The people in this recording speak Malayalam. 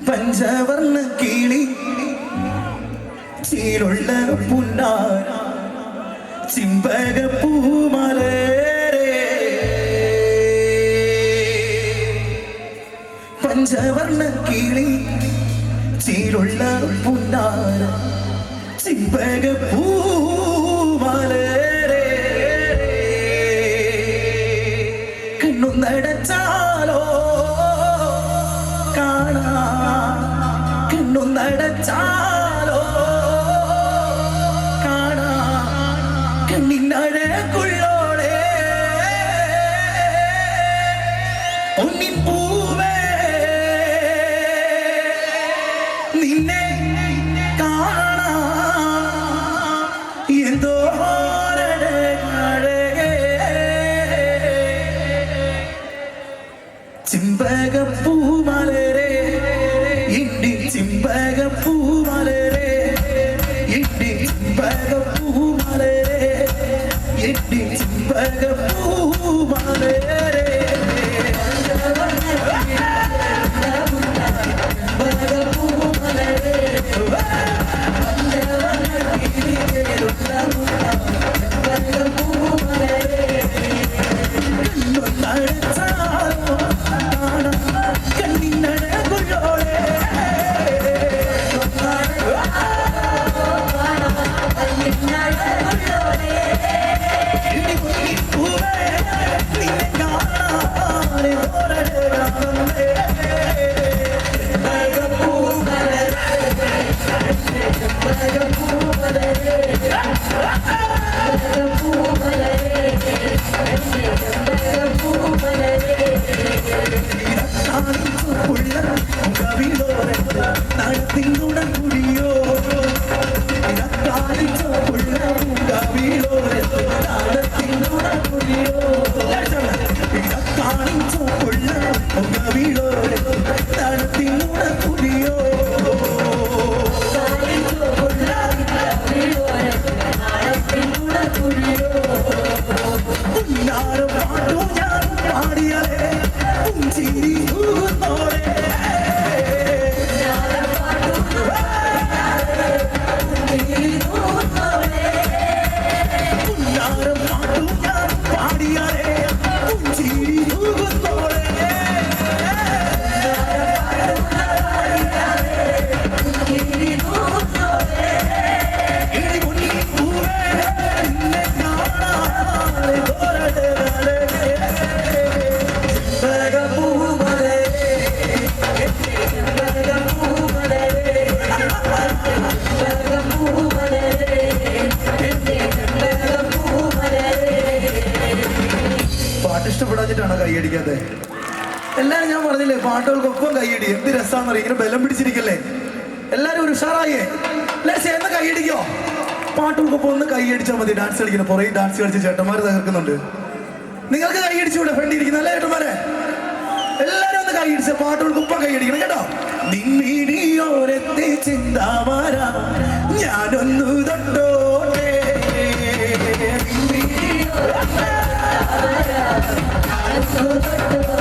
പഞ്ചവർണ്ണ കിളി ചീലുള്ള പുന്നാര ചിമ്പക പൂമലേ പഞ്ചവർണ്ണ കിളി ചീലുള്ള പുന്നാര ചിമ്പക പൂമലേ കണ്ണു നടച്ചാലോ കാണാ കണ്ണു നടച്ചാലോ കാണാ കണ്ണിനഴകുള്ളോളെ ഒന്നിൻ പൂവേ നിന്നെ കാണാ എന്തോ ചിമ്പകപ്പൂമലരെ ഇണ്ടി ചിമ്പകപ്പൂമലരെ ഇണ്ടി ചിമ്പകപ്പൂമലരെ ഇണ്ടി ചിമ്പകപ്പൂമലരെ ഇഷ്ടപ്പെടാഞ്ഞിട്ടാണോ കൈയടിക്കാതെ? എല്ലാരും ഞാൻ പറഞ്ഞില്ലേ പാട്ടുകൾക്കൊപ്പം കൈയടി. എന്ത് രസമാണെന്നറിയ, ഇങ്ങനെ ബലം പിടിച്ചിരിക്കല്ലേ. എല്ലാരും ഒരു ഉഷാറായേ, എല്ലാരും ചേർന്ന് കൈയടിക്കോ. പാട്ടുകൾക്കൊപ്പം ഒന്ന് കൈയടിച്ചാൽ മതി. ഡാൻസ് കളിക്കണം, പുറകെ ഡാൻസ് കളിച്ച് ചേട്ടന്മാര് തകർക്കുന്നുണ്ട്. നിങ്ങൾക്ക് കൈയടിച്ചുകൂടെ? ഫ്രണ്ടിരിക്കുന്ന അല്ലേ ചേട്ടന്മാരെ? എല്ലാരും ഒന്ന് കൈയടിച്ച പാട്ടുകൾക്കൊപ്പം കൈയടിക്കണം കേട്ടോ. നിന്നിടിയോരത്തെ ചിന്താമാര ഞാനൊന്നു തൊട്ടോട്ടെ, I'm